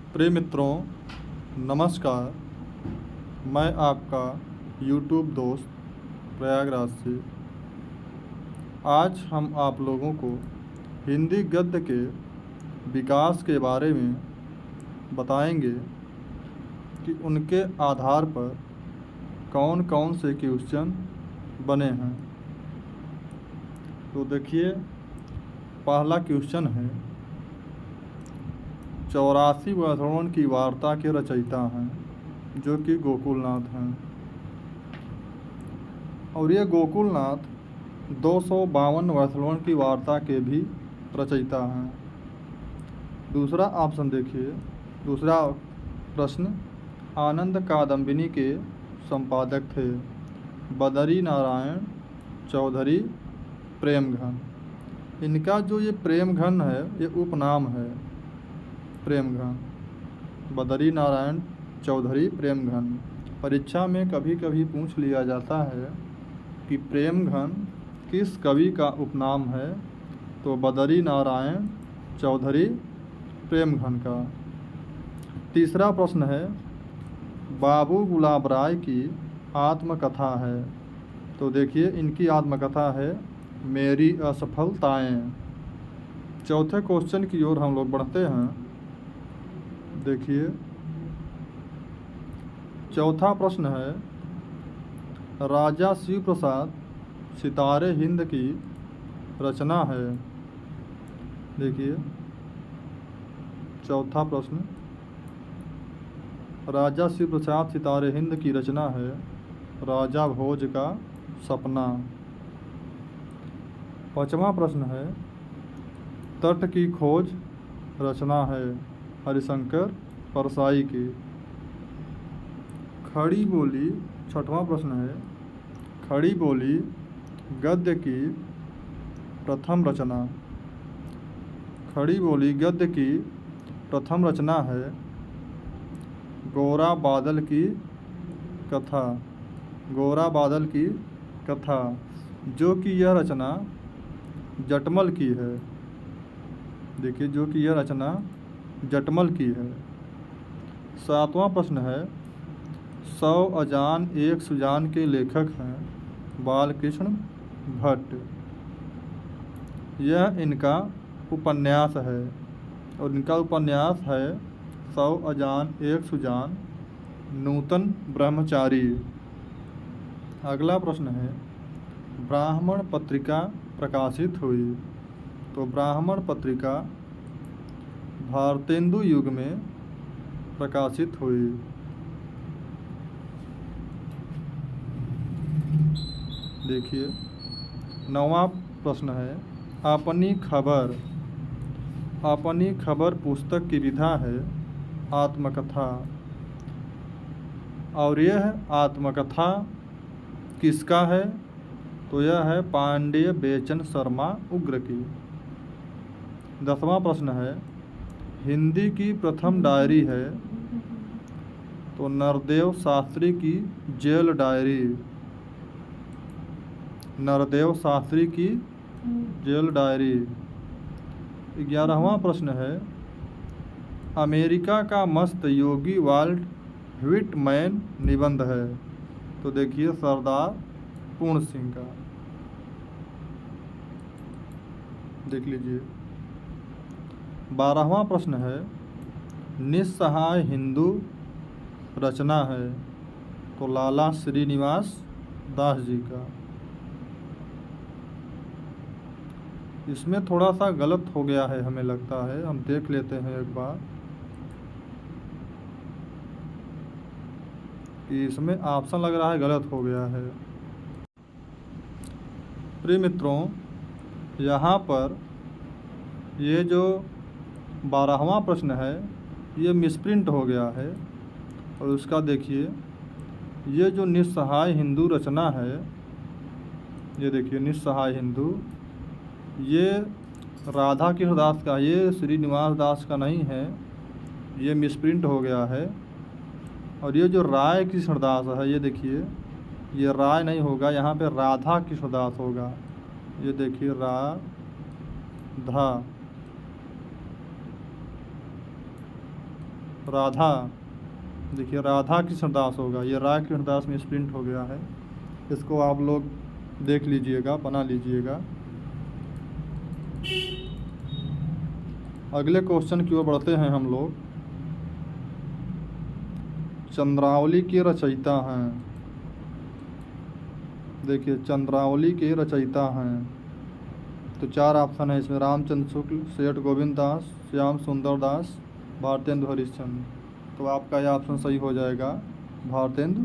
प्रिय मित्रों, नमस्कार। मैं आपका यूट्यूब दोस्त प्रयागराज से। आज हम आप लोगों को हिंदी गद्य के विकास के बारे में बताएंगे कि उनके आधार पर कौन कौन से क्वेश्चन बने हैं। तो देखिए, पहला क्वेश्चन है, 84 वर्णों की वार्ता के रचयिता हैं, जो कि गोकुलनाथ हैं। और ये गोकुलनाथ 252 वर्णों की वार्ता के भी रचयिता हैं। दूसरा ऑप्शन देखिए, दूसरा प्रश्न, आनंद कादम्बिनी के संपादक थे बदरी नारायण चौधरी प्रेमघन। इनका जो ये प्रेमघन है, ये उपनाम है। प्रेमघन, बदरी नारायण चौधरी प्रेमघन। परीक्षा में कभी कभी पूछ लिया जाता है कि प्रेमघन किस कवि का उपनाम है, तो बदरी नारायण चौधरी प्रेमघन का। तीसरा प्रश्न है, बाबू गुलाब राय की आत्मकथा है, तो देखिए इनकी आत्मकथा है मेरी असफलताएं। चौथे क्वेश्चन की ओर हम लोग बढ़ते हैं। देखिए, चौथा प्रश्न है, राजा शिव प्रसाद सितारे हिंद की रचना है। देखिए, चौथा प्रश्न, राजा शिव प्रसाद सितारे हिंद की रचना है राजा भोज का सपना। पांचवा प्रश्न है, तट की खोज रचना है हरिशंकर परसाई की। खड़ी बोली, छठवां प्रश्न है, खड़ी बोली गद्य की प्रथम रचना। खड़ी बोली गद्य की प्रथम रचना है गोरा बादल की कथा। गोरा बादल की कथा, जो कि यह रचना जटमल की है। देखिए, जो कि यह रचना जटमल की है। सातवां प्रश्न है, 100 अजान एक सुजान के लेखक हैं बालकृष्ण भट्ट। यह इनका उपन्यास है और इनका उपन्यास है 100 अजान एक सुजान नूतन ब्रह्मचारी। अगला प्रश्न है, ब्राह्मण पत्रिका प्रकाशित हुई, तो ब्राह्मण पत्रिका भारतेंदु युग में प्रकाशित हुई। देखिए, नौवां प्रश्न है, अपनी खबर। अपनी खबर पुस्तक की विधा है आत्मकथा, और यह आत्मकथा किसका है, तो यह है पांडेय बेचन शर्मा उग्र की। 10वां प्रश्न है, हिंदी की प्रथम डायरी है, तो नरदेव शास्त्री की जेल डायरी। नरदेव शास्त्री की जेल डायरी। 11वां प्रश्न है, अमेरिका का मस्त योगी वाल्ट व्हिटमैन निबंध है, तो देखिए सरदार पूर्ण सिंह का। देख लीजिए। 12वां प्रश्न है, निस्सहाय हिंदू रचना है, तो लाला श्रीनिवास दास जी का। इसमें थोड़ा सा गलत हो गया है, हमें लगता है, हम देख लेते हैं एक बार कि इसमें ऑप्शन लग रहा है गलत हो गया है। प्रिय मित्रों, यहाँ पर ये जो 12वां प्रश्न है, ये मिसप्रिंट हो गया है। और उसका देखिए, ये जो निस्सहाय हिंदू रचना है, ये देखिए निस्सहाय हिंदू, ये राधा कृष्ण दास का, ये श्रीनिवास दास का नहीं है, ये मिसप्रिंट हो गया है। और ये जो राय कृष्ण दास है, ये देखिए, ये राय नहीं होगा, यहाँ पे राधा कृष्ण दास होगा। ये देखिए राधा। राधा, देखिए राधा कृष्णदास होगा, ये रा कृष्णदास में स्प्रिंट हो गया है, इसको आप लोग देख लीजिएगा, बना लीजिएगा। अगले क्वेश्चन की ओर बढ़ते हैं हम लोग। चंद्रावली के रचयिता हैं, देखिए चंद्रावली के रचयिता हैं, तो 4 ऑप्शन है इसमें, रामचंद्र शुक्ल, सेठ गोविंद दास, श्याम सुंदर दास, भारतेंदु हरिश्चंद्र। तो आपका यह ऑप्शन सही हो जाएगा, भारतेंदु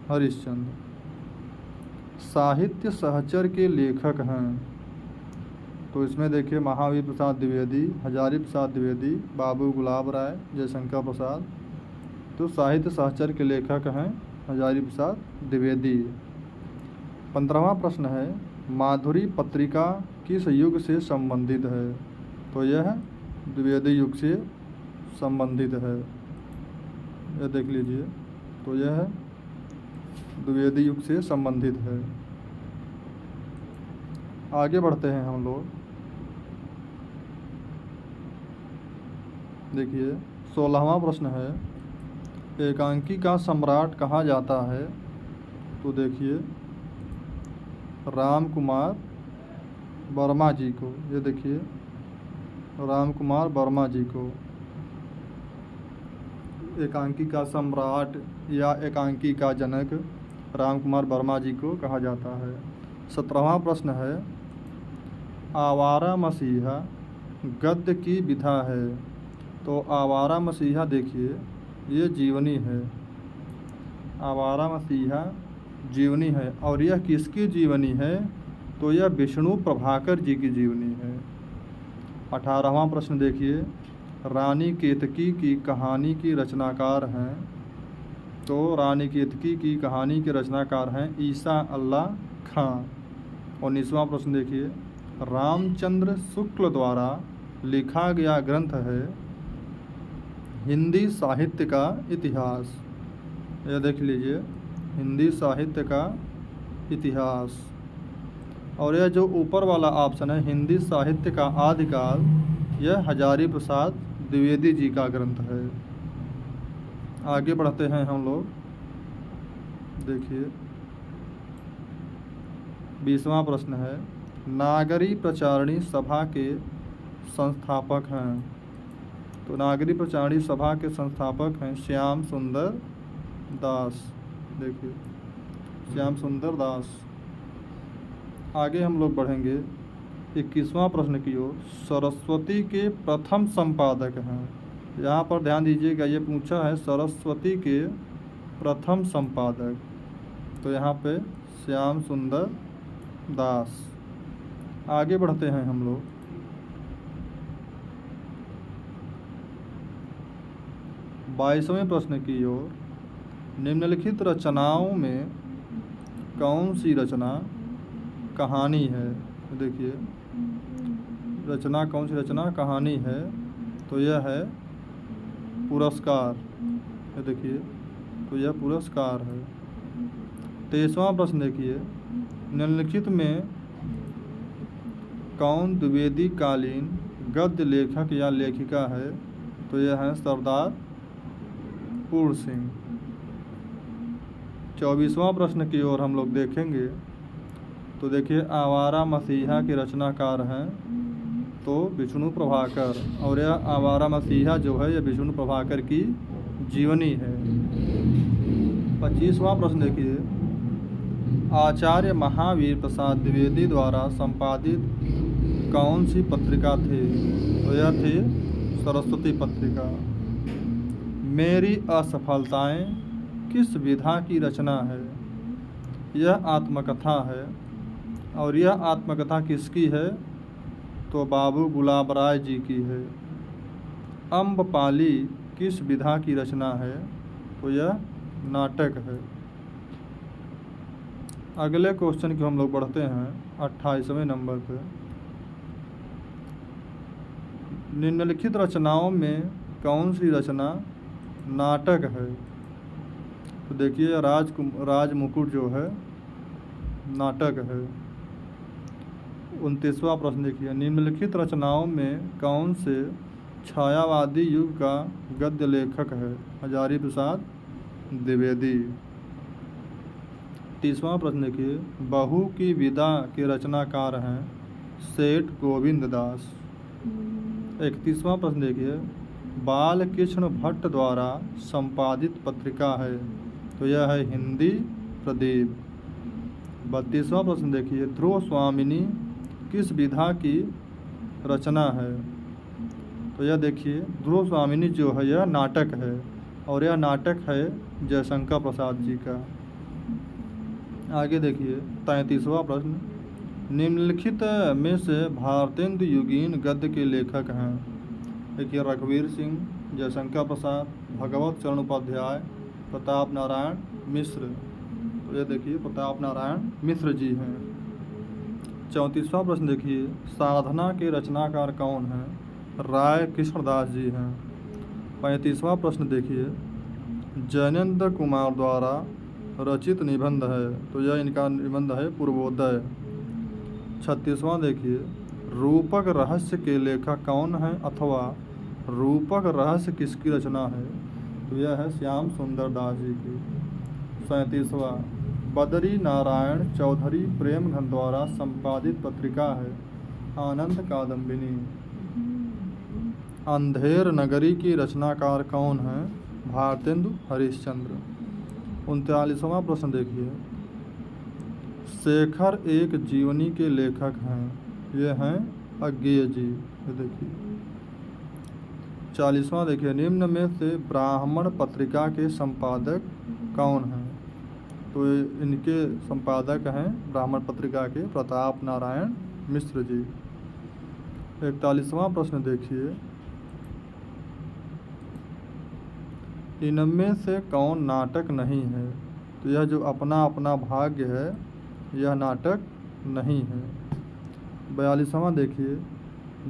हरिश्चंद्र। साहित्य सहचर के लेखक हैं, तो इसमें देखिए महावीर प्रसाद द्विवेदी, हजारी प्रसाद द्विवेदी, बाबू गुलाब राय, जयशंकर प्रसाद। तो साहित्य सहचर के लेखक हैं हजारी प्रसाद द्विवेदी। 15वां प्रश्न है, माधुरी पत्रिका किस युग से संबंधित है? तो यह द्विवेदी युग से संबंधित है, यह देख लीजिए। तो यह द्विवेदी युग से संबंधित है। आगे बढ़ते हैं हम लोग। देखिए 16वां प्रश्न है, एकांकी का सम्राट कहा जाता है? तो देखिए राम कुमार वर्मा जी को, ये देखिए राम कुमार वर्मा जी को एकांकी का सम्राट या एकांकी का जनक राम कुमार वर्मा जी को कहा जाता है। 17वां प्रश्न है, आवारा मसीहा गद्य की विधा है? तो आवारा मसीहा देखिए ये जीवनी है, आवारा मसीहा जीवनी है, और यह किसकी जीवनी है? तो यह विष्णु प्रभाकर जी की जीवनी है। 18वां प्रश्न देखिए, रानी केतकी की कहानी की रचनाकार हैं? तो रानी केतकी की कहानी के रचनाकार हैं ईसा अल्लाह खां। 19वां प्रश्न देखिए, रामचंद्र शुक्ल द्वारा लिखा गया ग्रंथ है हिंदी साहित्य का इतिहास। यह देख लीजिए, हिंदी साहित्य का इतिहास। और यह जो ऊपर वाला ऑप्शन है हिंदी साहित्य का आदिकाल, यह हजारी प्रसाद द्विवेदी जी का ग्रंथ है। आगे बढ़ते हैं हम लोग। देखिए 20वां प्रश्न है, नागरी प्रचारणी सभा के संस्थापक हैं? तो नागरी प्रचारणी सभा के संस्थापक हैं श्याम सुंदर दास। देखिए श्याम सुंदर दास। आगे हम लोग बढ़ेंगे 21वां प्रश्न की ओर, सरस्वती के प्रथम संपादक हैं? यहाँ पर ध्यान दीजिएगा, ये पूछा है सरस्वती के प्रथम संपादक, तो यहाँ पे श्याम सुंदर दास। आगे बढ़ते हैं हम लोग। बाईसवें प्रश्न की ओर, निम्नलिखित रचनाओं में कौन सी रचना कहानी है? देखिए रचना, कौन सी रचना कहानी है? तो यह है पुरस्कार। ये देखिए, तो यह पुरस्कार है। 23वां प्रश्न देखिए, निम्नलिखित में कौन द्विवेदी कालीन गद्य लेखक या लेखिका है? तो यह है सरदार पूर्ण सिंह। 24वां प्रश्न की ओर हम लोग देखेंगे, तो देखिए आवारा मसीहा के रचनाकार हैं तो विष्णु प्रभाकर, और यह आवारा मसीहा जो है यह विष्णु प्रभाकर की जीवनी है। 25वां प्रश्न देखिए, आचार्य महावीर प्रसाद द्विवेदी द्वारा संपादित कौन सी पत्रिका थी? तो यह थी सरस्वती पत्रिका। मेरी असफलताएं किस विधा की रचना है? यह आत्मकथा है, और यह आत्मकथा किसकी है? तो बाबू गुलाब राय जी की है। अम्बपाली किस विधा की रचना है? तो यह नाटक है। अगले क्वेश्चन की हम लोग बढ़ते हैं 28वें नंबर पे। निम्नलिखित रचनाओं में कौन सी रचना नाटक है? तो देखिए राज मुकुट जो है नाटक है। 29वां प्रश्न देखिए, निम्नलिखित रचनाओं में कौन से छायावादी युग का गद्य लेखक है? हजारी प्रसाद द्विवेदी। 30वां प्रश्न देखिए, बहू की विदा के रचनाकार हैं? सेठ गोविंद दास। 31वां प्रश्न देखिए, बाल कृष्ण भट्ट द्वारा संपादित पत्रिका है? तो यह है हिंदी प्रदीप। 32वां प्रश्न देखिए, ध्रुव स्वामिनी किस विधा की रचना है? तो यह देखिए, ध्रुव स्वामिनी जो है यह नाटक है, और यह नाटक है जयशंकर प्रसाद जी का। आगे देखिए 33वां प्रश्न, निम्नलिखित में से भारतेंदु युगीन गद्य के लेखक हैं? देखिए, रघुवीर सिंह, जयशंकर प्रसाद, भगवत चरण उपाध्याय, प्रताप नारायण मिश्र। तो ये देखिए प्रताप नारायण मिश्र जी हैं। 34वां प्रश्न देखिए, साधना के रचनाकार कौन हैं? राय कृष्णदास जी हैं। 35वां प्रश्न देखिए, जैनेन्द्र कुमार द्वारा रचित निबंध है? तो यह इनका निबंध है पूर्वोदय। 36वां देखिए, रूपक रहस्य के लेखक कौन है, अथवा रूपक रहस्य किसकी रचना है? तो यह है श्याम सुंदर दास जी की। 37वां, बदरी नारायण चौधरी प्रेमघन द्वारा संपादित पत्रिका है? आनंद कादम्बिनी। अंधेर नगरी की रचनाकार कौन है? भारतेंदु हरिश्चंद्र। 39वां प्रश्न देखिए, शेखर एक जीवनी के लेखक हैं? ये हैं अज्ञेय जी। ये देखिए 40वां देखिए, निम्न में से ब्राह्मण पत्रिका के संपादक कौन हैं? तो इनके संपादक हैं ब्राह्मण पत्रिका के प्रताप नारायण मिश्र जी। 41वां प्रश्न देखिए, इनमें से कौन नाटक नहीं है? तो यह जो अपना अपना भाग्य है यह नाटक नहीं है। 42वां देखिए,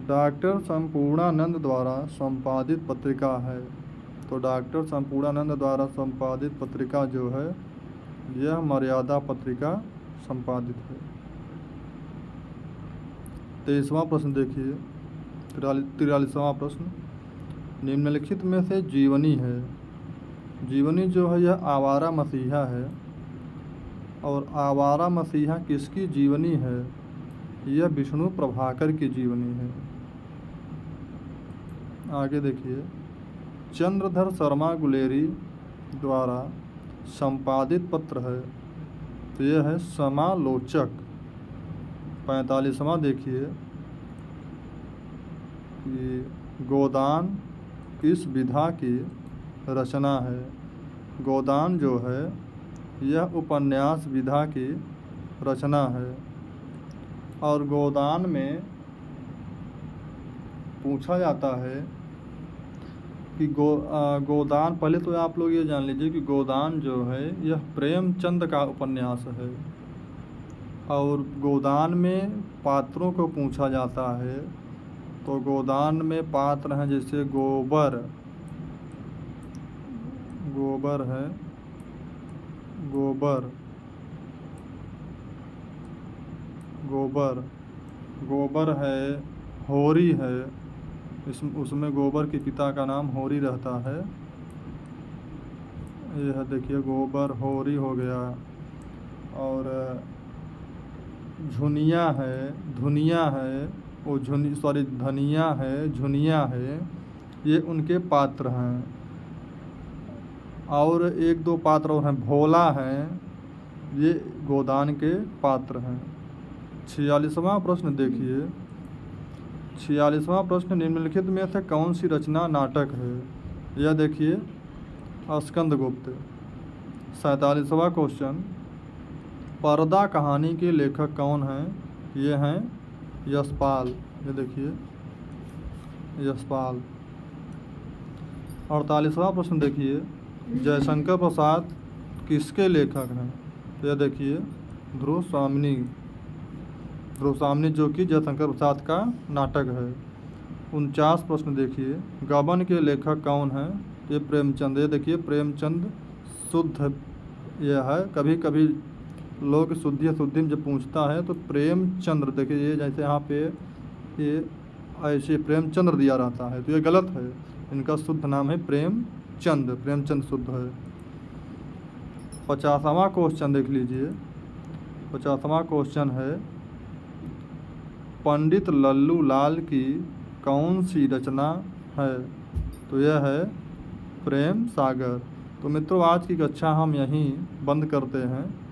डॉक्टर संपूर्णानंद द्वारा संपादित पत्रिका है? तो डॉक्टर संपूर्णानंद द्वारा संपादित पत्रिका जो है यह मर्यादा पत्रिका संपादित है। 23वां प्रश्न देखिए, 43वां प्रश्न, निम्नलिखित में से जीवनी है? जीवनी जो है यह आवारा मसीहा है, और आवारा मसीहा किसकी जीवनी है? यह विष्णु प्रभाकर की जीवनी है। आगे देखिए, चंद्रधर शर्मा गुलेरी द्वारा संपादित पत्र है? तो यह है समालोचक। 45वां देखिए कि गोदान किस विधा की रचना है? गोदान जो है यह उपन्यास विधा की रचना है, और गोदान में पूछा जाता है कि गोदान, पहले तो आप लोग ये जान लीजिए कि गोदान जो है यह प्रेमचंद का उपन्यास है, और गोदान में पात्रों को पूछा जाता है। तो गोदान में पात्र हैं जैसे गोबर है, गोबर है, होरी है, उसमें गोबर के पिता का नाम होरी रहता है। यह देखिए गोबर होरी हो गया, और धुनिया है, झुनिया है, ये उनके पात्र हैं। और एक दो पात्र और हैं, भोला हैं, ये गोदान के पात्र हैं। 46वां प्रश्न देखिए, 46वां प्रश्न, निम्नलिखित में से कौन सी रचना नाटक है? यह देखिए स्कंदगुप्त। 47वां क्वेश्चन, पर्दा कहानी के लेखक कौन हैं? ये हैं यशपाल। ये देखिए यशपाल। 48वां प्रश्न देखिए, जयशंकर प्रसाद किसके लेखक हैं? तो यह देखिए ध्रुव स्वामिनी जो कि जयशंकर प्रसाद का नाटक है। 49 प्रश्न देखिए, गबन के लेखक कौन हैं? ये प्रेमचंद। ये देखिए प्रेमचंद शुद्ध यह है। कभी कभी लोग शुद्धि में जब पूछता है तो प्रेमचंद्र, देखिए ये जैसे यहाँ पे ये ऐसे प्रेमचंद्र दिया रहता है, तो ये गलत है। इनका शुद्ध नाम है प्रेमचंद, प्रेमचंद शुद्ध है। 50वां क्वेश्चन देख लीजिए। 50वां क्वेश्चन है, पंडित लल्लू लाल की कौन सी रचना है? तो यह है प्रेम सागर। तो मित्रों, आज की कक्षा हम यहीं बंद करते हैं।